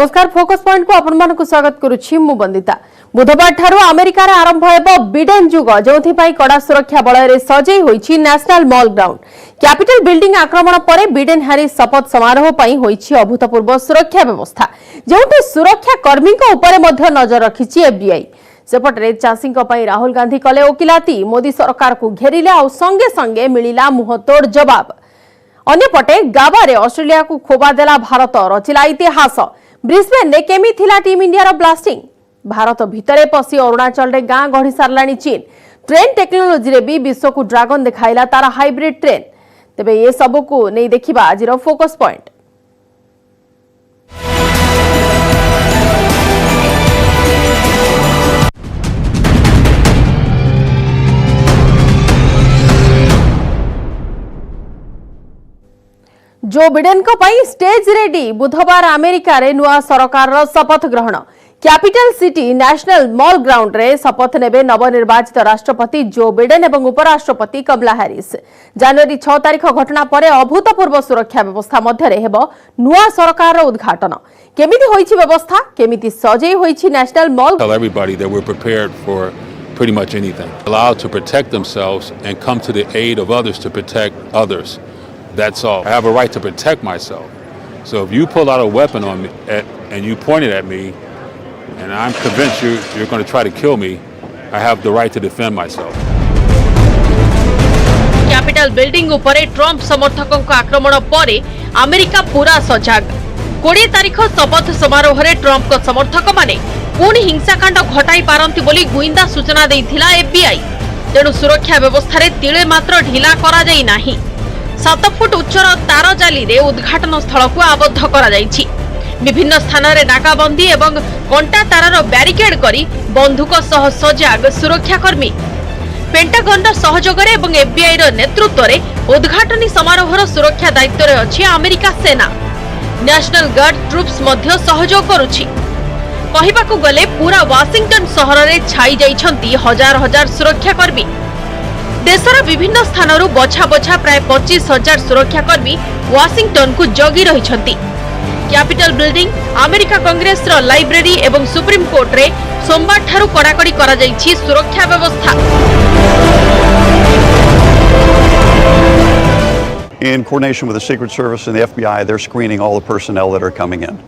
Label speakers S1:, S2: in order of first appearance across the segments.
S1: नमस्कार focus point को आपण मानक स्वागत करुछि मु बंदिता। बुधवार ठारू अमेरिका रे आरंभ हेबो बिडेन जुग जोथि पई कड़ा सुरक्षा बलय रे सजई होईछि national mall ground. Capitol building आक्रमण परे बिडेन हैरिस शपथ समारोह पई होईछि अभूतपूर्व सुरक्षा व्यवस्था जोथि सुरक्षा कर्मी को ऊपर मध्य नजर रखिछि एफबीआई। सेपटरे चाषी पई राहुल गांधी कले ओकिलाती मोदी सरकार को घेरिले आ संगे संगे मिलिला मुहतोड़ जवाब। अन्यपटे गाबारे ऑस्ट्रेलिया को खोबा देला भारत रचिला इतिहास। ब्रिस्बेन ने केमी थिला टीम इंडिया रो ब्लास्टिंग। भारत भितरे पसी अरुणाचल रे गां गढ़ी सारलानी चीन। ट्रेन टेक्नोलोजी रे भी विश्व को ड्रैगन दिखाइला तारा हाइब्रिड ट्रेन। तेबे ये सब को नहीं देखिबा आज रो फोकस पॉइंट। जो बिडेन को पई स्टेज रेडी। बुधवार अमेरिका रे नुआ सरकार रो शपथ ग्रहण। Capital city national mall ground रे शपथ नेबे नवनिर्वाचित राष्ट्रपति जो बिडेन एवं उपराष्ट्रपति कमला हैरिस। जनवरी 6 तारिख घटना परे अभूतपूर्व सुरक्षा व्यवस्था मध्य रे हेबो नुआ सरकार रो उद्घाटन। केमिति होईछि व्यवस्था, केमिति सजई होईछि national mall.
S2: Tell everybody that we're prepared for pretty much anything. Allowed to protect themselves and come to the aid of others to protect others. That's all. I have a right to protect myself. So if you pull out a weapon on me and you point it at me, and I'm convinced you're going to try to kill me, I have the right to defend myself.
S3: Capital building उपरे Trump समर्थकों को आक्रमण परे America पूरा सजग। 20 तारिख शपथ समारोह रे ट्रम्प को समर्थक माने पुणी हिंसाकांड घटाई पारंती बोली गुइंदा सूचना देइथिला एफबीआई। तेणु सुरक्षा व्यवस्था रे तिळे मात्र ढिला करा जाई नाही। 7 फुट उच्चर तार जाली रे उद्घाटन स्थल को आबद्ध करा जाइछि। विभिन्न स्थान रे नाकाबंदी एवं कंटा तारार बैरिकेड करी बंधुक सह सजाग सुरक्षाकर्मी। पेंटागन सहयोग रे एवं एफबीआई रो नेतृत्व रे उद्घाटनी समारोहर सुरक्षा दायित्व रे अछि अमेरिका सेना। नेशनल गार्ड ट्रुप्स मध्य सहयोग करुछि। कहिबाकू गले पूरा वाशिंगटन शहर रे छाई जाइछंती हजार हजार सुरक्षाकर्मी। देशर विभिन्न स्थानरू बछा बछा प्राय 25,000 सुरक्षाकर्मी वाशिंगटन को जगी रहिछंती। कैपिटल बिल्डिंग, अमेरिका कांग्रेस रो लाइब्रेरी एवं सुप्रीम कोर्ट रे सोमवार ठारू कड़ाकड़ी करा जाइछि सुरक्षा व्यवस्था।
S4: In coordination with the Secret Service and the FBI, they're screening all the personnel that are coming in.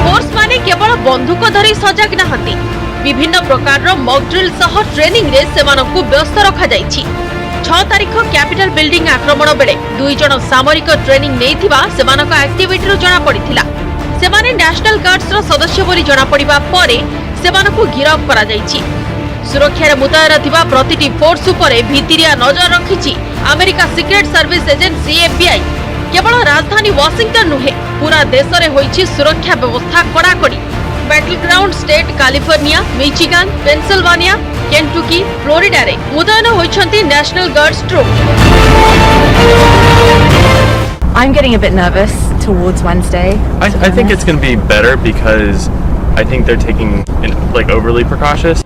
S3: Force माने केवल बंदूक धरी सजग नहंती। विभिन्न प्रकार रो मॉक ड्रिल सह ट्रेनिंग रे सेमानकु व्यस्त रखा जाइछि। 6 तारिख कैपिटल बिल्डिंग आक्रमण बेले 2 जण सामरिक ट्रेनिंग नेइथिबा सेमानक एक्टिविटी रो जणा पड़िथिला। सेमाने नेशनल गार्ड्स रो सदस्य बोली जणा पड़िबा परे सेमानकु गिरफ करा जाइछि। सुरक्षा रे मुतयन थिबा प्रतिटी फोर्स उपरे भितिरिया नजर रखिछि America secret service agency FBI. केवल राजधानी वाशिंगटन नुहे पूरा देश रे होइछि सुरक्षा व्यवस्था कड़ाकड़ी। Battle ground state California, Michigan, Pennsylvania, Kentucky, Florida रे मुतयन होइछंती national guards troop.
S5: I'm getting a bit nervous towards Wednesday.
S6: I think it's going to be better because I think they're taking overly precautious.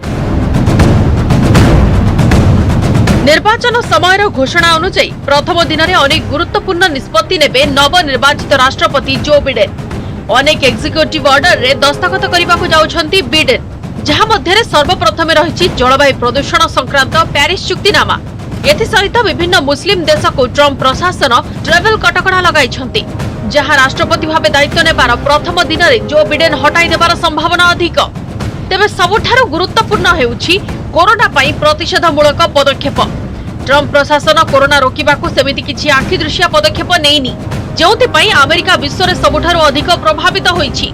S3: निर्वाचन समय घोषणा अनुसार प्रथम दिन में अनेक गुरुत्वपूर्ण निष्पत्ति नेबे नवनिर्वाचित राष्ट्रपति जो बिडेन। अनेक एक्जिक्यूटिव ऑर्डर रे दस्तखत करने को जाउछंती बिडेन, जहां मध्य सर्वप्रथम रही जलवायु प्रदूषण संक्रांत पेरिस चुक्तिनामा। एथि सहित विभिन्न मुस्लिम देश को ट्रम्प प्रशासन ट्रेवल कटकड़ा लगाइछंती, जहां राष्ट्रपति भाव दायित्व नेबार प्रथम दिन में जो बिडेन हटाई देबार संभावना अधिक। तेबे सबुठारु गुरुत्वपूर्ण हेउछि कोरोना पई प्रतिषेधमूलक पदक्षेप। ट्रम्प प्रशासन कोरोना रोकिबाकू सेमिति किछि आखिदृश्य पदक्षेप नेइनी, जोंथि पई अमेरिका विश्व रे सबुठारु अधिक प्रभावित होइछि।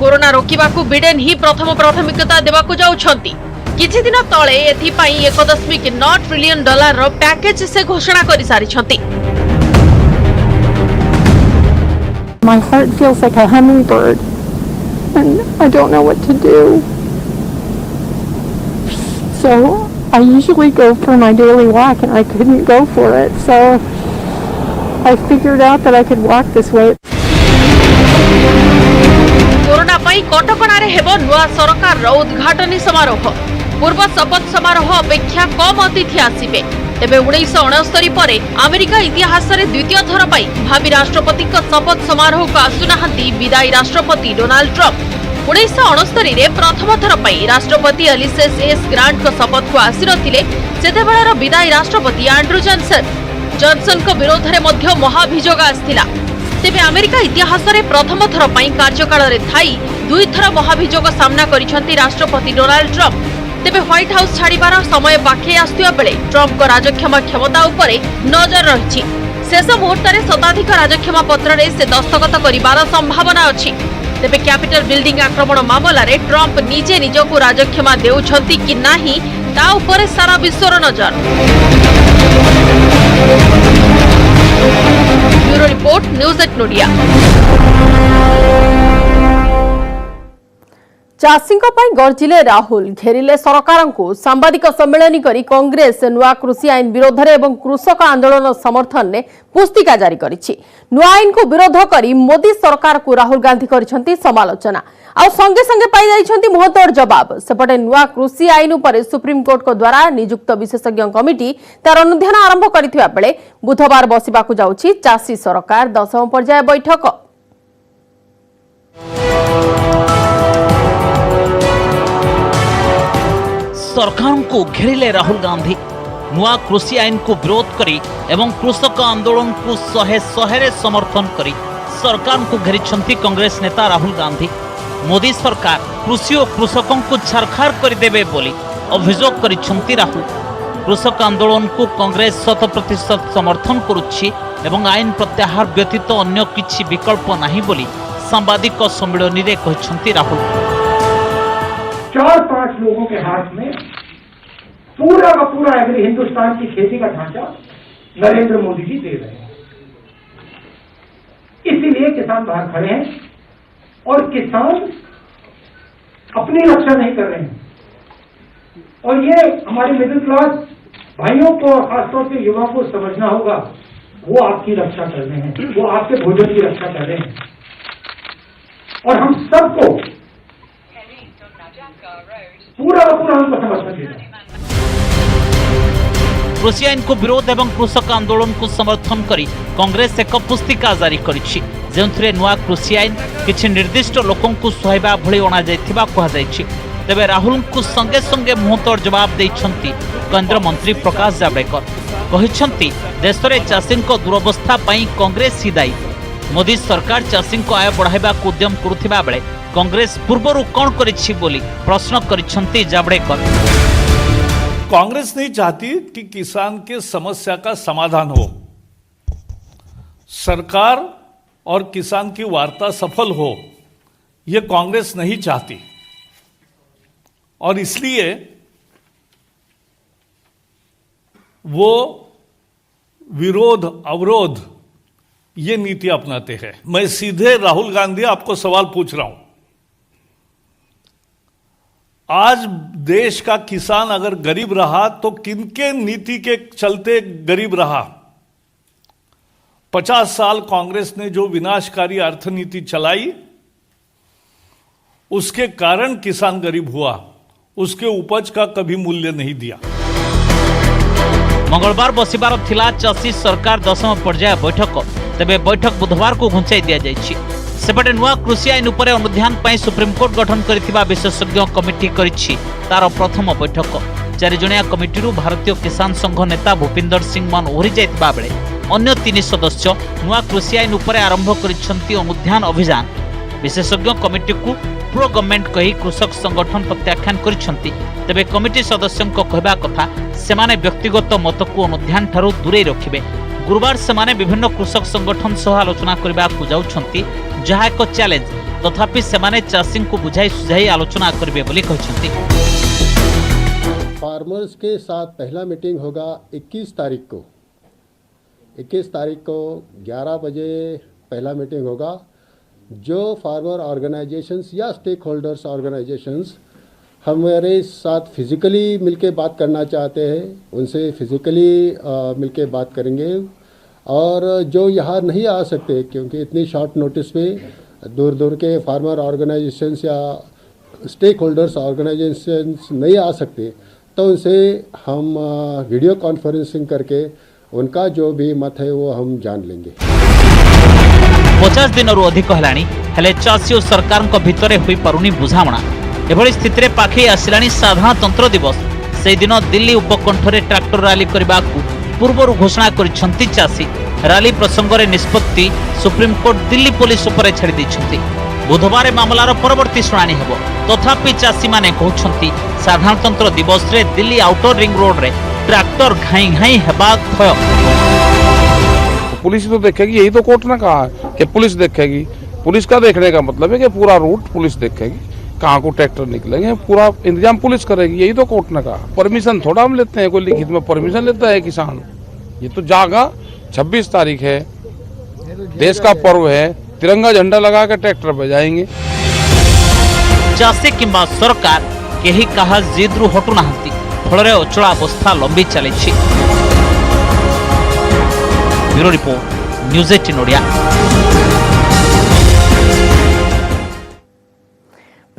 S3: कोरोना रोकिबाकू बिडेन ही प्रथम प्राथमिकता देबाकू जाउछंती। किछि दिन तळे एथि पई 1.9 ट्रिलियन डॉलर रो पैकेज से घोषणा करि सारिछंती।
S7: My heart feels like a hummingbird and I don't know what to do. So I usually go for my daily walk and I couldn't go for it. So I figured out that I could walk this way.
S3: Corona पई कटकणा रे हेबो नुआ सरकार रो उद्घाटनी समारोह। पूर्व शपथ समारोह अपेक्षा कम अतिथि आसिबे। तेबे 1969 पर अमेरिका इतिहास रे द्वितीय थर पाई भावी राष्ट्रपति शपथ समारोह को आसुनाहांती विदायी राष्ट्रपति डोनाल्ड ट्रंप। 1969 रे प्रथम थर पाई राष्ट्रपति अलिसेस एस ग्रांट को शपथ को आसी नथिले सेतेबेळर विदायी राष्ट्रपति एंड्रू जॉनसन को विरोध में मध्य महाभियोग आसिथिला। तेबे अमेरिका इतिहास रे प्रथम थर पाई कार्यकाल रे थाई दुई थर महाभियोग सामना करिसंती राष्ट्रपति डोनाल्ड ट्रंप। तेबे व्हाइट हाउस छाड़िबार समय पाखे आसुवा बेले ट्रंप को राजक्षमा क्षमता उपरे नजर रहिछि। शेष मुहूर्त में शताधिक राजक्षमा पत्र रे से दस्तखत करिबार संभावना अछि। तेबे कैपिटल बिल्डिंग आक्रमण मामला रे ट्रंप निजे निजको राजक्षमा देउछंती कि नाही ता उपरे सारा विश्वर नजर। ब्यूरो रिपोर्ट न्यूज एट नोडिया।
S1: चाषी गर्जिले राहुल घेरिले सरकार को सांबादिक सम्मेलन करी कांग्रेस नुआ कृषि आईन विरोध में कृषक आंदोलन समर्थन ने पुस्तिका जारी करिछि। नुआ आईन को विरोध करी मोदी सरकार को राहुल गांधी करिसंती समालोचना आ संगे संगे पाई जाइछंती मुहतोड़ जवाब। सेपटे नुआ कृषि आईन उपर सुप्रीम कोर्ट को द्वारा नियुक्त विशेषज्ञ कमिटी तार अनुध्यान आरंभ करथिबा बेले बुधवार बसिबाकू जाउछि चाषी सरकार 10व पर्याय बैठक।
S8: सरकार को घेरिले राहुल गांधी नुआ कृषि आईन को विरोध करी एवं कृषक आंदोलन को शहे समर्थन करी सरकार को घेरिछंती कांग्रेस नेता राहुल गांधी। मोदी सरकार कृषि और कृषकों को छारखार करदेवे बोली अभियोग करिछंती राहुल। कृषक आंदोलन को कांग्रेस 100% समर्थन करुछि एवं आईन प्रत्याहार व्यतीत अन्य किछि विकल्प नहीं बोली सांबादिक सम्मेलन रे कहिछंती राहुल।
S9: 4-5 लोगों के हाथ में पूरा का पूरा एग्री हिंदुस्तान की खेती का ढांचा नरेंद्र मोदी जी दे रहे हैं। इसीलिए किसान बाहर खड़े हैं और किसान अपनी रक्षा नहीं कर रहे हैं। और ये हमारे मिडिल क्लास भाइयों को और खासतौर से युवा को समझना होगा, वो आपकी रक्षा कर रहे हैं, वो आपके भोजन की रक्षा कर रहे हैं। और हम सबको पूरा उनको समर्थन देना है।
S8: कृषि आईन को विरोध एवं कृषक आंदोलन को समर्थन करी कांग्रेस एक पुस्तिका जारी करिछि जेउथिरे नुआ कृषि आईन किछि निर्दिष्ट लोकन को सुहाइबा भଳି अणा जायथिबा कहा जायछि। तेबे राहुल को संगे संगे मुहतोड़ जवाब दैछंती केंद्र मंत्री प्रकाश जावड़ेकर। कहिछंती देश रे चाषी को दुरवस्था पई कांग्रेस ही दायी। मोदी सरकार चाषी को आय बढ़ाइबा को उद्यम करुथिबा बेले कांग्रेस पूर्वरु कौन करिछि बोली प्रश्न करिछंती जावड़ेकर।
S10: कांग्रेस नहीं चाहती कि किसान के समस्या का समाधान हो, सरकार और किसान की वार्ता सफल हो, यह कांग्रेस नहीं चाहती। और इसलिए वो विरोध अवरोध ये नीति अपनाते हैं। मैं सीधे राहुल गांधी आपको सवाल पूछ रहा हूं, आज देश का किसान अगर गरीब रहा तो किनके नीति के चलते गरीब रहा? 50 साल कांग्रेस ने जो विनाशकारी अर्थनीति चलाई उसके कारण किसान गरीब हुआ, उसके उपज का कभी मूल्य नहीं दिया।
S8: मंगलवार बसिबार थिला चाषी सरकार 10व पर्याय बैठक। तेबे बैठक बुधवार को घुंचाई दिया जायछि। सेपटे नुआ कृषि आईन उपरे अनुध्यान पई सुप्रीम कोर्ट गठन करथिबा विशेषज्ञ कमिटी करिछि तार प्रथम बैठक। 4 जणिया कमिटी भारतीय किसान संघ नेता भूपिंदर सिंह मान ओहरी जायतिबा बेले अन्य 3 सदस्य नुआ कृषि आईन उपरे आरंभ करिछंती अनुध्यान अभियान। विशेषज्ञ कमिटी को प्रो गवर्नमेंट कही कृषक संगठन प्रत्याख्यान करिछंती। तेबे कमिटी सदस्यों कहबा कथा सेमाने व्यक्तिगत मत को अनुध्यान ठारू दूरे रखिबे। गुरुवार सेमाने विभिन्न कृषक संगठन सह आलोचना करबा को जाउछंती, जहा एक चैलेंज। तथापि सेमाने चाषी को बुझाई सुझाई आलोचना करबे बोली कहछंती।
S11: फार्मर्स के साथ पहला मीटिंग होगा 21 तारीख को। 21 तारीख को 11 बजे पहला मीटिंग होगा। जो फार्मर ऑर्गेनाइजेशंस या स्टेक होल्डर्स ऑर्गेनाइजेशंस हमारे साथ फिजिकली मिलके बात करना चाहते हैं, उनसे फिजिकली मिलके बात करेंगे। और जो यहाँ नहीं आ सकते क्योंकि इतनी शॉर्ट नोटिस पे दूर दूर के फार्मर ऑर्गेनाइजेशंस या स्टेक होल्डर्स ऑर्गेनाइजेशंस नहीं आ सकते, तो उनसे हम वीडियो कॉन्फ्रेंसिंग करके उनका जो भी मत है वो हम जान लेंगे।
S8: 50 दिन अधिक हेलाणी हेले चाषी और सरकार भितर होई पारुनी बुझामणा। एभली स्थिति रे पाखे आसिलानी साधारणतंत्र दिवस। से दिन दिल्ली उपकंठरे ट्रैक्टर रैली करने पूर्व घोषणा करिसेंती चाषी। रैली प्रसंग में निष्पत्ति सुप्रीमकोर्ट दिल्ली पुलिस उपर छाड़ी देइछंती। बुधवार मामलार परवर्ती शुणाणी हेबो। तथापि चाषी माने कहउछंती साधारणतंत्र दिवस रे दिल्ली आउटर रिंग रोड रे ट्रैक्टर घाई घाई हेबा थय।
S12: पुलिस तो देखेगी, यही तो कोर्ट ने कहा है कि पुलिस देखेगी। पुलिस का देखने का मतलब है कि पूरा रूट पुलिस देखेगी, कहाँ को ट्रैक्टर निकलेंगे, पूरा इंतजाम पुलिस करेगी, यही तो कोर्ट ने कहा। परमिशन थोड़ा हम लेते हैं, कोई लिखित में परमिशन लेता है किसान। ये तो जागा 26 तारीख है, देश का पर्व है, तिरंगा झंडा लगा के ट्रैक्टर पे जाएंगे।
S8: चाषी किंबा सरकार केही कहा जिद्रु हटु नाहंती, फलरे अचलावस्था लंबी चलीछि। Bureau report, news 18 Odia.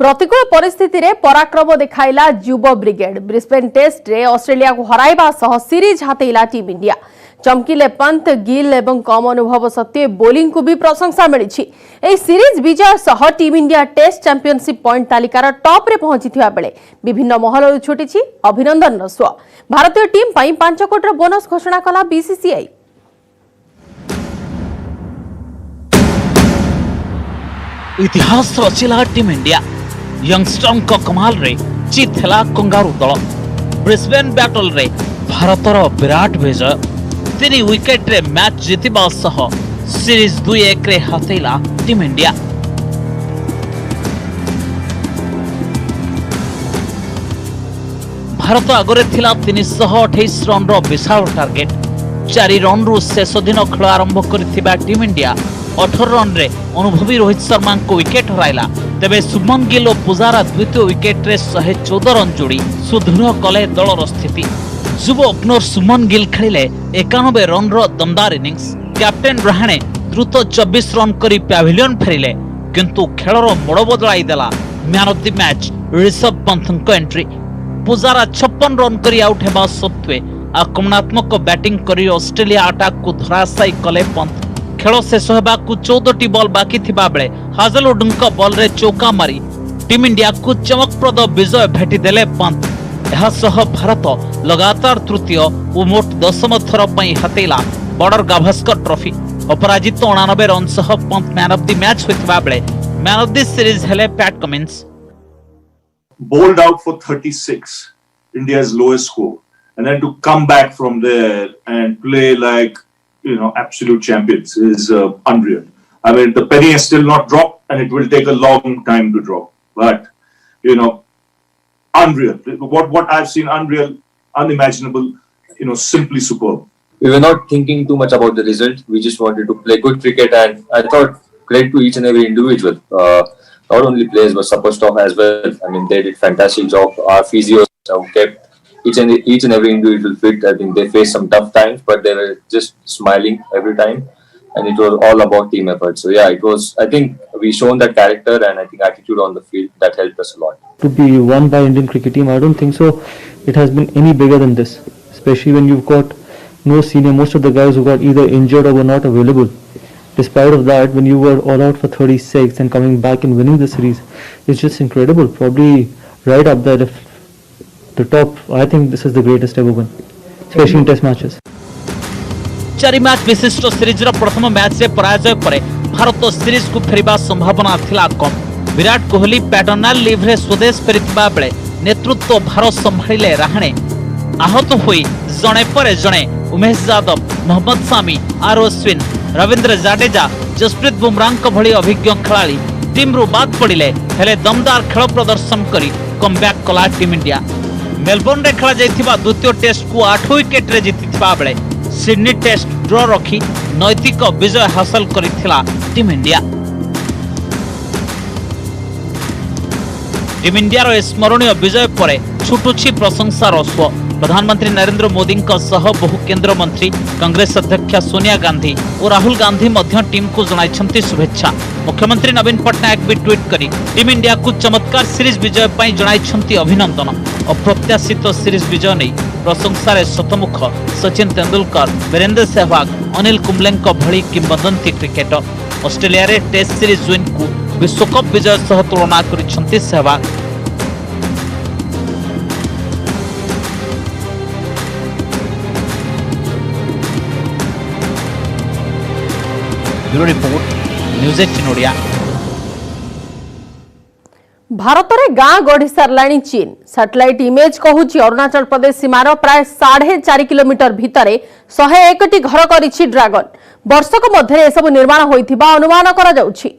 S1: प्रतिकूल परिस्थिति रे पराक्रम देखाइला युवा ब्रिगेड। ब्रिस्बेन टेस्ट रे ऑस्ट्रेलिया को हराइबा सह सीरीज हातेइला टीम इंडिया। चमकिले पंत, गिल एवं कम अनुभव सत्वे बोलिंग को भी प्रशंसा मिली। ए सीरीज विजय सह team India test championship point तालिकार टॉप रे पहुंचीथिबा बेले विभिन्न महल छुटी अभिनंदन स्व। भारतीय टीम पई 5 कोटी बोनस घोषणा कला बीसीसीआई।
S8: इतिहास रचिला टीम इंडिया। यंगस्टर को कमाल रे जीत हेला कंगारू दल। ब्रिस्बेन बैटल रे भारतर विराट विजय। 3 विकेट रे मैच जीतिबा सह सीरीज 2-1 रे हातेइला टीम इंडिया। भारत आगरे थिला 328 रन रो विशाल टार्गेट। 4 रन रु शेष दिन खेल आरंभ करथिबा टीम इंडिया 18 रन रे अनुभवी रोहित शर्मा को विकेट हराइला। तेबे शुभमन गिल और पुजारा द्वितीय विकेट रे 114 रन जोड़ी सुदृढ़ कले दलर स्थिति। युव ओपनर शुभमन गिल खेलिले 91 रन रो दमदार इनिंग्स। कैप्टेन रहाणे द्रुत 24 रन करी पैविलियन फेरिले, किंतु खेलर मोड़ बदलाई देला man of the match Rishabh Pant entry. Pujara 56 run करी आउट हेबा सत्वे आक्रमणात्मक बैटिंग करी ऑस्ट्रेलिया अटैक को धराशायी कले पंत। खेल शेष होबाकू 14टी बॉल बाकी थिबा बेले हाजलवुड बॉल रे चौका मारी टीम इंडिया को चमकप्रद विजय भेटी देले पंत। एहासह भारत लगातार तृतीय और मोट 10म थर पई हातेइला बॉर्डर गावस्कर ट्रॉफी। अपराजित 89 रन सह Pant man of the match होइतबा बेले मैन ऑफ द सीरीज हेले Pat Cummins.
S13: Bowled out for 36, India's lowest score, and then to come back from there and play like, you know, absolute champions is unreal. I mean, the penny has still not dropped, and it will take a long time to drop. But, you know, unreal. What I've seen, unreal, unimaginable. You know, simply superb.
S14: We were not thinking too much about the result. We just wanted to play good cricket, and I thought credit to each and every individual. Not only players but support staff as well. I mean, they did fantastic job. Our physios have kept each and every individual fit. I think they faced some tough times, but they were just smiling every time, and it was all about team effort. So yeah, it was. I think we shown that character and I think attitude on the field that helped us a lot.
S15: To be won by Indian cricket team, I don't think so. It has been any bigger than this, especially when you've got no senior. Most of the guys who got either injured or were not available. Despite of that, when you were all out for 36 and coming back and winning the series, it's just incredible. Probably right up there, the top. I think this is the greatest ever win, especially in test matches.
S8: 4 match विशिष्ट series रो प्रथम match रे पराजय परे Bharat series को फेरिबा संभावना थिला कम। Virat Kohli paternal leave रे स्वदेश फेरिथिबा बेले नेतृत्व भार संभाळिले रहाणे। आहत होई जणे परे जणे उमेश यादव, मोहम्मद सामी, आर अश्विन, रविंद्र जाडेजा, जसप्रीत बुमराह भली अभिज्ञ खेलाड़ी टीम रु बाद पड़िले, हेले दमदार खेल प्रदर्शन करी कमबैक कला टीम इंडिया। मेलबोर्न रे खेला जाइथिबा द्वितीय टेस्ट को 8 विकेट रे जीतिथिबा बेले सिडनी टेस्ट ड्रॉ रखी नैतिक विजय हासिल करिथिला टीम इंडिया। टीम इंडिया रो स्मरणीय विजय परे छुटुछि प्रशंसार स्व। प्रधानमंत्री नरेंद्र मोदी बहु केंद्र मंत्री कांग्रेस अध्यक्ष सोनिया गांधी और राहुल गांधी मध्य टीम को जणाइछंती शुभेच्छा। मुख्यमंत्री नवीन पट्टनायक भी ट्वीट करी टीम इंडिया को चमत्कार सीरीज विजय पई जणाइछंती अभिनंदन। अप्रत्याशित सीरीज विजय नहीं प्रशंसा शतमुख सचिन तेंदुलकर, वीरेंद्र सहवाग, अनिल कुंबले भली किंवदंती क्रिकेटर ऑस्ट्रेलिया रे टेस्ट सीरीज विन को विश्वकप विजय सह तुलना करिछंती Sehwag. Bureau report news 18 Odia.
S1: Bharat में गाँ गढ़ी सारे चीन। सैटेलाइट इमेज कहूची अरुणाचल प्रदेश सीमार प्राय 4.5 किलोमीटर भितर 101 घर करिछि ड्रैगन। वर्षक मध्य एसबु निर्माण होइथिबा अनुमान करा जाउछि।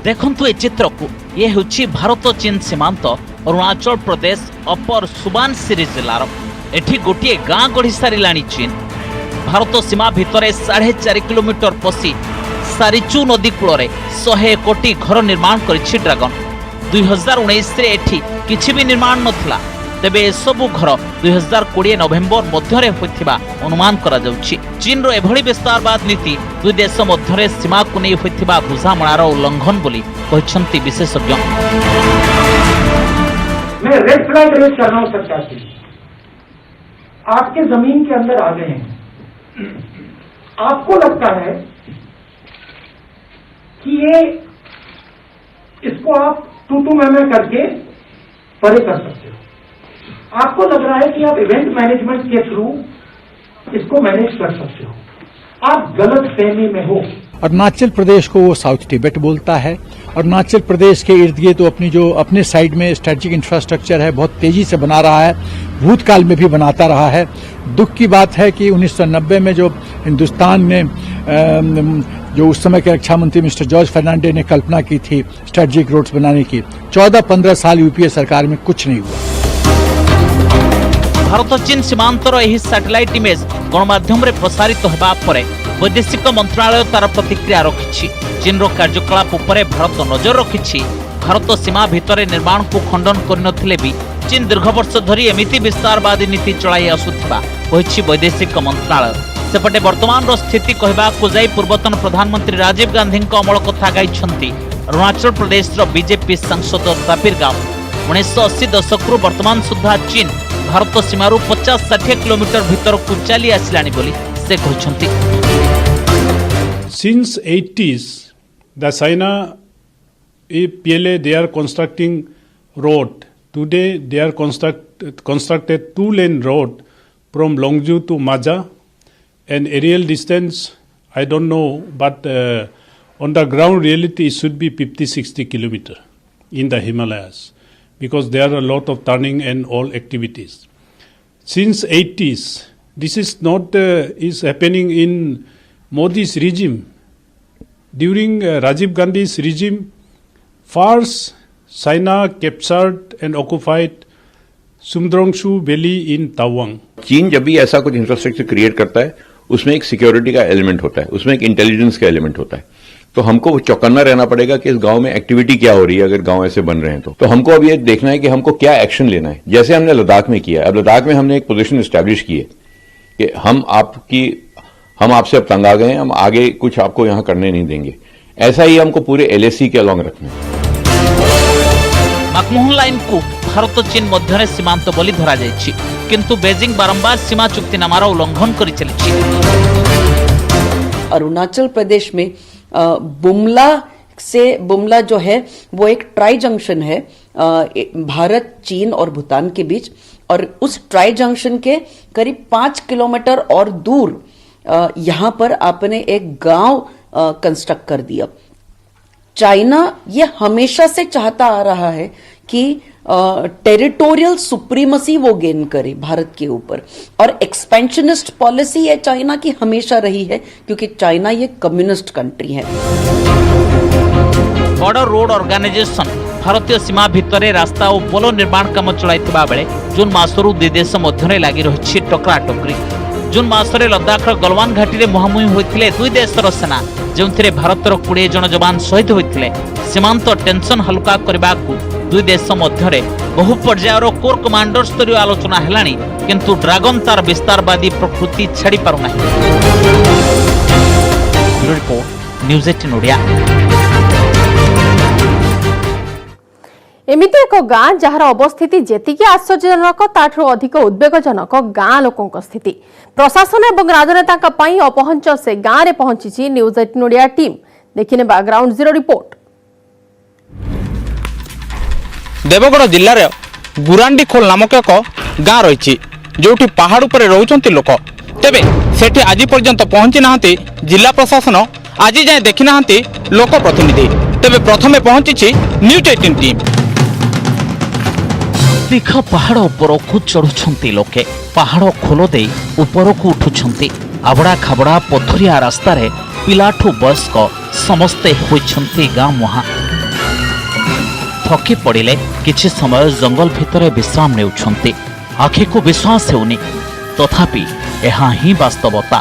S8: देखंतु ए चित्र को ये होछि भारत चीन सीमांत अरुणाचल प्रदेश अपर सुबानसिरी जिलार। एठी गोटे गाँ गढ़ी सारी चीन। भारत सीमा भितर 4.5 किलोमीटर पशि सारिचू नदी कूल 101 घर निर्माण करिछि ड्रैगन। 2019 रे एठी किछि भी निर्माण नथिला, तेबे एसबु घर 2020 नवेम्बर मध्य होइथिबा अनुमान करा जाउछि। चीन रो एभଳି विस्तारवाद नीति दुई देश मध्य सीमा को नहीं होइथिबा बुझामणार उल्लंघन बोली कहछंती विशेषज्ञ।
S9: मैं रेड फ्लैग रेज करना हूं सरकार से। आपके जमीन के अंदर आ गए हैं, आपको लगता है कि ये इसको आप टू में करके परे कर सकते हो। आपको लग रहा है कि आप इवेंट मैनेजमेंट के थ्रू इसको मैनेज कर सकते हो। आप गलत फहमी में हो।
S16: अरुणाचल प्रदेश को वो साउथ तिब्बत बोलता है। अरुणाचल प्रदेश के इर्द गिर्द तो अपने साइड में स्ट्रेटेजिक इंफ्रास्ट्रक्चर है, बहुत तेजी से बना रहा है, भूतकाल में भी बनाता रहा है। दुख की बात है कि 1990 में जो हिंदुस्तान ने जो उस समय के रक्षा मंत्री मिस्टर जॉर्ज फर्नांडिस ने कल्पना की थी स्ट्रेटेजिक रोड्स बनाने की, 14-15 साल यूपीए सरकार में कुछ नहीं हुआ।
S8: भारत चीन सीमांतर यह सैटेलाइट इमेज गणमाध्यम रे प्रसारित होबा परे वैदेशिक मंत्रालय तार प्रतिक्रिया रखिछि। चीन रो कार्यकलाप उपरे भारत नजर रखिछि। भारत सीमा भितर निर्माण को खंडन करनथिले भी चीन दीर्घ वर्ष धरी एमिति विस्तारवादी नीति चलाई आसुथिबा कहिछि वैदेशिक मंत्रालय। सेपटे वर्तमान स्थिति कहबाकू जाई पूर्वतन प्रधानमंत्री राजीव गांधी अमल कथा गाइछंती अरुणाचल प्रदेश बीजेपी सांसद तापिर गाव। 1980 दशकरू वर्तमान सुधा चीन भारत सीमारू 50-60 किलोमीटर भीतर को चली आसिलानी बोली से कहछंती।
S17: Since 80s, the China PLA they are constructing road. Today they are constructed 2-lane road from Longju to Maja, and aerial distance I don't know, but on the ground reality it should be 50-60 kilometer in the Himalayas, because there are a lot of turning and all activities. Since 80s, this is not is happening in Modi's regime. During Rajiv Gandhi's regime, first China captured and occupied Sumdrongshu Valley in Tawang.
S18: चीन जब भी ऐसा कुछ infrastructure create करता है उसमें एक security का एलिमेंट होता है, उसमें एक इंटेलिजेंस का एलिमेंट होता है। तो हमको चौकन्ना रहना पड़ेगा कि इस गांव में एक्टिविटी क्या हो रही है। अगर गांव ऐसे बन रहे हैं तो हमको अब ये देखना है कि हमको क्या एक्शन लेना है, जैसे हमने लद्दाख में किया। अब लद्दाख में हमने एक पोजीशन एस्टैब्लिश की है कि हम आपसे अब तंग आ गए हैं, हम आगे कुछ आपको यहां करने नहीं देंगे। ऐसा ही हमको पूरे एलएसी के अलॉन्ग रखना है।
S8: मकमोहन लाइन को भारत चीन मध्य सीमांत बोली धरा जाइछि, किंतु बेजिंग बारंबार सीमा चुक्तिनामार उल्लंघन कर चलिछि।
S19: अरुणाचल प्रदेश में बुमला जो है वो एक ट्राई जंक्शन है भारत, चीन और भूटान के बीच, और उस ट्राई जंक्शन के करीब 5 किलोमीटर और दूर यहां पर आपने एक गांव कंस्ट्रक्ट कर दिया। चाइना ये हमेशा से चाहता आ रहा है कि टेरिटोरियल सुप्रीमसी वो गेन करे भारत के ऊपर, और एक्सपेंशनिस्ट पॉलिसी है चाइना की हमेशा रही है, क्योंकि चाइना ये कम्युनिस्ट कंट्री है।
S8: बॉर्डर रोड ऑर्गेनाइजेशन भारतीय सीमा भितर रास्ता और पोल निर्माण काम चलाइथिबा बेले जून मासरू दुई देश मध्य लगी रही टकराटकरी। जून मासरे लद्दाखर गलवान घाटी में मुहांमुही होते दुई देशर सेना जो भारतर 20 जन जवान शहीद होते सीमांत टेंशन हल्का करने को दुई देश मध्य बहु पर्यायर कोर कमांडर स्तरीय आलोचना है किंतु ड्रागन तार विस्तारवादी प्रकृति छाड़ी पारुना। Report news 18 Odia.
S1: एमिति एक गाँ जार अवस्थिति जेतिकी आश्चर्यजनक ताठू अधिक उद्वेगजनक गाँ लोकों स्थिति प्रशासन और राजनेता अपहंच से गाँव में पहुंची न्यूज 18 ओडिया टीम देखने ग्राउंड जीरो रिपोर्ट।
S20: देवगढ़ जिले गुरांडी खोल नामक एक गाँ रही जो पहाड़ पर रोचंती लोक तेबे सेठी आज पर्यंत पहुंची ना जिला प्रशासन आज जाए देखी ना लोक प्रतिनिधि तेबे प्रथमे पहुंची न्यूज 18 टीम।
S8: दीर्घ पहाड़ उपरकू चढ़ुंट लोके पहाड़ खोल दे उपरकू उठुंट आबड़ा खाबड़ा पथरिया रास्ता रे पिलाठू वयस्क समस्ते होइछंती गाँ मुहां थकी पड़िले किछि समय जंगल भितर विश्राम नेउछंती आखि को विश्वास हेउनी तथापि एहा ही वास्तवता।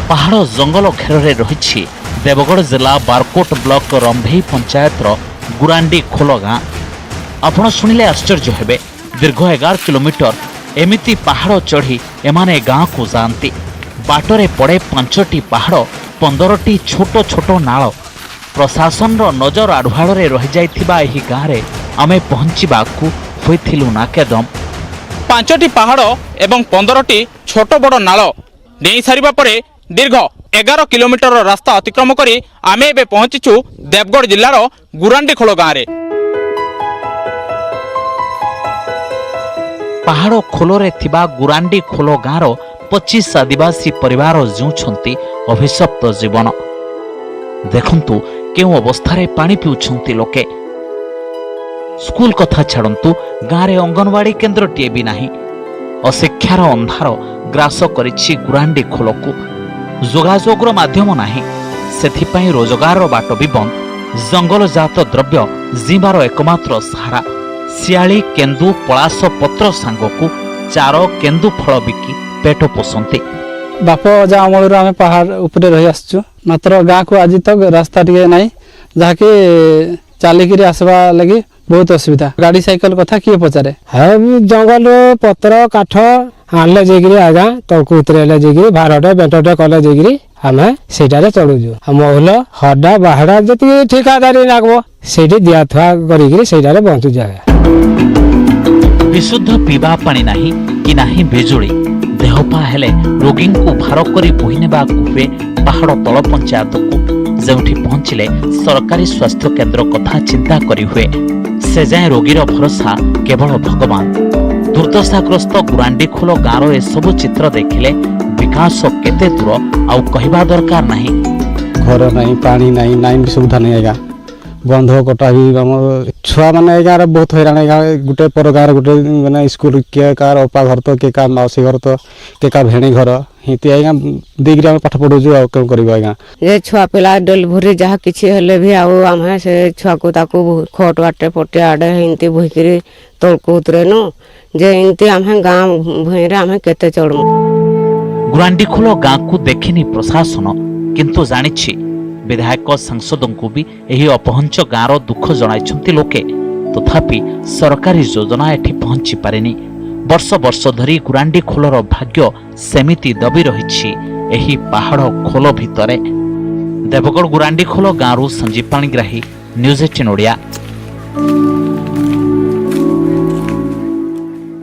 S8: पहाड़ जंगल घेर रही देवगढ़ जिला बारकोट ब्लॉक रंभेई पंचायतर गुरांडी खोल गाँ आपण शुणिले आश्चर्य हेबे दीर्घ 11 किलोमीटर एमिति पहाड़ चढ़ी एमाने गाँ को जाती बाटरे पड़े 5टी पहाड़ 15टी छोट छोट नाल प्रशासन नजर आढ़ुआड़े रही जाइथिबा एही गाँ रे आमे पहुंचीबाकू होइथिलु नाकेदम
S20: 5टी पहाड़ एवं 15टी छोट बड़ नाल डेई सारिबा परे दीर्घ 11 किलोमीटर रास्ता अतिक्रम करी आमे एबे पहुंचीचु देवगढ़ जिल्लार गुरांडी खोल गाँ रे।
S8: पहाड़ खोलरे थिबा गुरांडी खोल गाँर 25 आदिवासी परिवार जीउछंती अभिशप्त जीवन देखंतु केउ अवस्थारे पानी पिउछंती लोके स्कूल कथा छाड़ंतु गाँव रे अंगनवाड़ी केन्द्र टीए भी नाही अशिक्षार अंधार ग्रास करिछि गुरांडी खोलकू जोगाजोगर माध्यम नाही सेथिपाई रोजगार बाट भी बंद जंगल जात द्रव्य जीवार एकमात्र सहारा सियाली केन्दु पलास पत्र सांगकू चार केन्दु फल बिकी पेट पोषंती।
S21: बाप अजा अमल आम पहाड़ उपरे रही आसचु मात्र गाँ को आज तक रास्ता टे ना जहाँकि चलिकी आसवा लगी बहुत असुविधा गाड़ी साइकिल कथा किए पचारे
S22: जंगल पत्र काठ आनले जाइए आगा तलकू उतरेले जाइए भारटे बेंटटे कले जाइए आम से चलुचु महुल हड्डा बाहड़ा जी ठिकादारी लागब से दिया थुआ कर बंचुच आगा
S8: विशुद्ध पीवा पानी नाही कि नाही बिजुली देहपा हेले रोगी को भार करी बोही नेबाकू हुए पहाड़ तल पंचायत को जेउठी पहुंचले सरकारी स्वास्थ्य केन्द्र कथा चिंता करी हुए से जाए रोगीर भरोसा केवल भगवान। दुर्दशाग्रस्त गुरांडी खोल गाँव एसबू चित्र देखिले विकास केते दूर आउ कहवा दरकार नहीं
S22: घर नहीं पानी नहीं लाइन सुविधा नहीं आएगा बंध कटा भी छुआ मैंने गाँव बहुत हैरान गोटे पर गाँव गोटे मैंने स्कूल किए कार अपा घर तो किए कार मौसी घर तो किए का भेणी घर हिंती आज्ञा दिग्री आम पाठ पढ़ुचु आ कौन कर आज्ञा
S23: ये छुआ पिला डेलीवरी जहाँ किसी हेले भी आम से छुआ को ताकू खट बाटे पटे आड़े हिंती बोहिकी तलको उतरेनु जे हिंती आम गाँ भूई आम केते चढ़ू।
S8: गुरांडी खोल गाँ को देखिनी प्रशासन किंतु जानिछि विधायक सांसदों को भी यही अपहंच गाँव दुख जणाइछंती लोके तथापि सरकारी योजना एठी पहुंची पारेनी वर्ष वर्ष धरी गुरांडी खोलर भाग्य सेमिति दबी रहिछि एही पहाड़ खोल भितरे। देवगढ़ गुरांडी खोल गाँव Sanjeev Panigrahi news 18 Odia.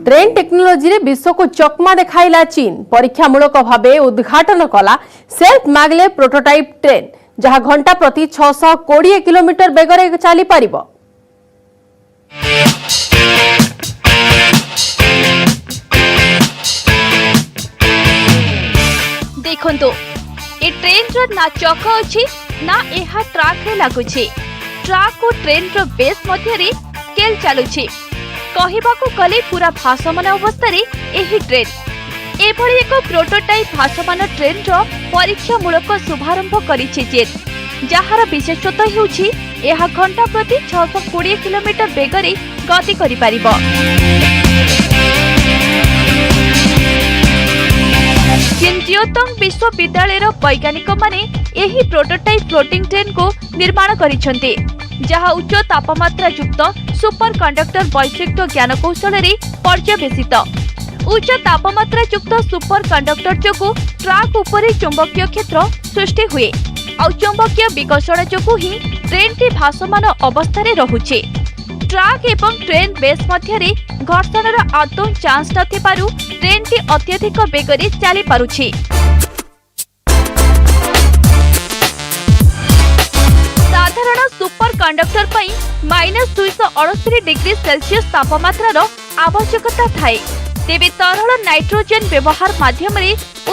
S1: Train technology रे विश्व को चकमा देखाइला चीन परीक्षामूलक भावे उद्घाटन कला सेल्फ मैगले प्रोटोटाइप ट्रेन जहाँ घंटा प्रति 620 किलोमीटर बेगरे चली पारिबो।
S24: देखंतु ए ट्रेन रो ना चक अछि ना एहा ट्रैक रे लागुछि ट्रैक और ट्रेन रो बेस मध्य रे स्केल चालुछि कहिबाकू कले पूरा भासमान अवस्था रे एही ट्रेन एभली एक प्रोटोटाइप भासमान ट्रेन रो परीक्षामूलक शुभारंभ करिछि चीन जहार विशेषता हेउछि एहा घंटा प्रति 620 किलोमीटर बेगरे गति करि पारिबो। जियोतंग विश्वविद्यालय वैज्ञानिक माने एही प्रोटोटाइप फ्लोटिंग ट्रेन को निर्माण करिसेंते जहा उच्च तापमात्रा युक्त सुपर कंडक्टर वैश्विक ज्ञान कौशल पर्यवेसित। उच्च तापमात्रा युक्त सुपर कंडक्टर जोगु ट्राक उपरे चुंबकीय क्षेत्र सृष्टि हुए आ चुंबकीय विकर्षण जोगु ही ट्रेन टी भासमान अवस्था रहुचे। ट्राक एवं ट्रेन बेस मध्य घर्षणर आदौ चांस नथिबारु ट्रेन टी अत्यधिक बेगरे चली पारुछि। साधारण सुपर कंडक्टर पई -268 डिग्री सेल्सियस तापमात्रार आवश्यकता थाए। तेबे तरल नाइट्रोजेन व्यवहार माध्यम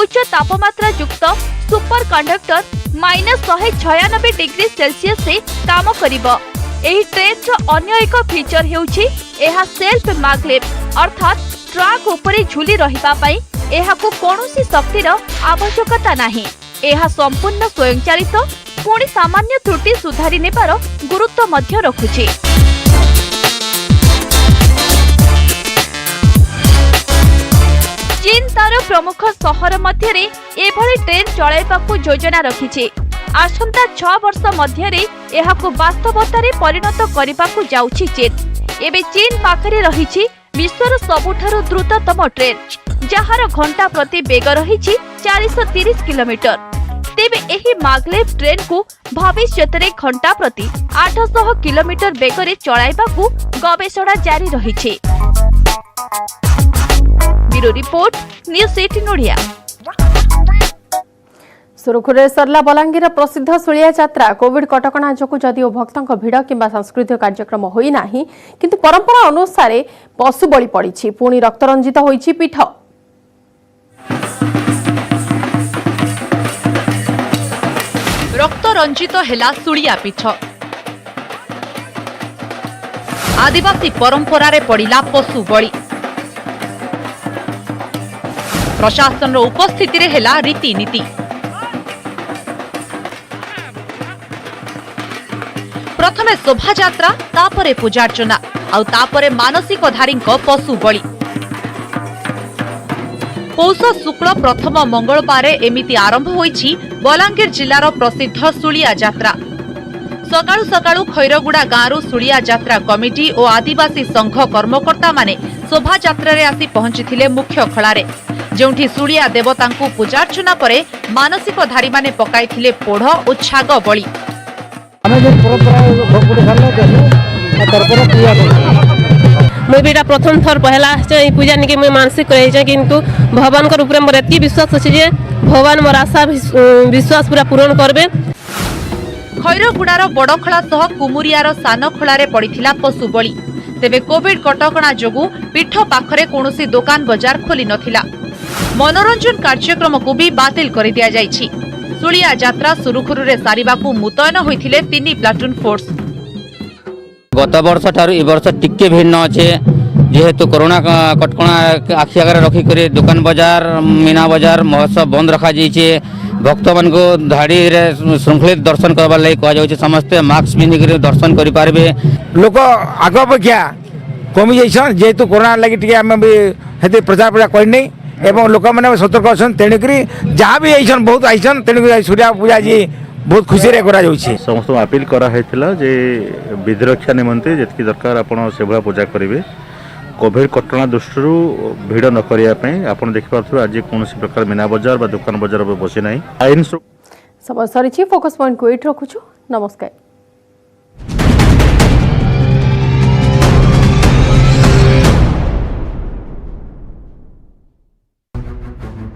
S24: उच्च तापमात्रा युक्त सुपर कंडक्टर -196 डिग्री सेल्सियस से काम करिबो। एही ट्रेन अन्य एक फीचर हेउछि एहा सेल्फ मैग्लेव अर्थात ट्राक उपरे झुली रहिबा पई एहाकु कोनोसी शक्तिर आवश्यकता नाही। एहा संपूर्ण स्वयंचालित पुणी सामान्य त्रुटि सुधारी नेबार गुरुत्व मध्य रखुछि। चीन तार प्रमुख सहर मध्य एभली ट्रेन चलाइबाकू योजना रखिछि। आसंता 6 वर्ष मध्य वास्तवतारे परिणत करने जाउछि चीन। एबे चीन पाखरे रहिछि विश्वर सबुठारु द्रुततम ट्रेन जहार घंटा प्रति बेग रहिछि 430 किलोमीटर। तेबे एही मैग्लेव ट्रेन को भविष्यतरे घंटा प्रति 800 किलोमीटर बेगरे चलाइबाकू गवेषणा जारी रहिछि। Bureau report news 18 Odia.
S1: सुरुखुरे सरला बलांगीर प्रसिद्ध सुलिया यात्रा कोविड कटकणा जोगु जदिओ भक्तों भिड़ किंबा सांस्कृतिक कार्यक्रम होई नाही किंतु परंपरा अनुसार पशु बलि पड़ी पुणी रक्तरंजित होईछि पीठ।
S3: रक्तरंजित हेला सुलिया पीठ। आदिवासी परंपरा रे पड़िला पशु बलि। प्रशासन उपस्थिति रे हेला रीतिनीति। प्रथमे शोभा यात्रा तापरे पूजार्चना आउ तापरे मानसिक धारी पशु बलि। पौष शुक्ल प्रथम मंगलवार एमिति आरंभ होईछि बलांगीर जिलार प्रसिद्ध सुलिया यात्रा। सकाळु सकाळु खैरगुड़ा गाँव सुलिया यात्रा कमिटी और आदिवासी संघ कर्मकर्ता माने शोभा यात्रा रे आसी पहुंचीथिले मुख्य खଳାରେ जोंठी सुलिया देवतांकु पूजार्चना परे मानसिक धारी माने पकाइथिले पोढ़ और छाग बलि।
S2: मुझे भी प्रथम थर पहला पूजा निके मुझे मानसिक रही किंतु भगवान को ऊपर मोर एति विश्वास अछि जे भगवान मोर आशा विश्वास पूरा पूर्ण करबे।
S3: खैरगुड़ार बड़खला सह कुमुरियार सान खोलारे पड़िथिला पशु बलि। तेबे कोविड कटकणा जोगु पीठ पाखरे कोनोसी दुकान बाजार खोली नथिला। मनोरंजन कार्यक्रम को भी बातिल कर दिया जाइछि। सुलिया यात्रा सुरुखुरुरे सारिबाकू मुतयन होइथिले 3 प्लाटून फोर्स।
S4: गत वर्ष ठारू ए वर्ष टिके भिन्न अछि जेहेतु कोरोना कटकणा आखि आगे रखी करे दुकान बाजार मीना बाजार महोत्सव बंद रखा जाइछे। भक्त मन को धाड़ी रे श्रृंखलित दर्शन करबा लागि कहा जाउछे। समस्त मास्क पिन्हि करे दर्शन करि पारबे।
S5: लोक आग अपेक्षा कमी जाइछन जेहेतु कोरोना लागि टिके हम भी हेते प्रचार प्रचार करनी एवं लोक मैंने सतर्क अच्छन तेणुकरी जहाँ भी आईसन बहुत आईसन तेणुक सूर्या पूजा जी बहुत खुशी रे करा जाउछि।
S6: समस्त अपील करा हैथिला जे विधि रक्षा निमंते जतकी दरकार आपण सेभला पूजा करिवे। कोविड कटकणा दृष्टि भिड़ न करिया पई आपण देखि पाथु आज कोनोसी प्रकार मीना बाजार बा दुकान बाजार बसे नाही। आईन
S1: समय सरिछि फोकस पॉइंट को एट रखुछु। नमस्कार।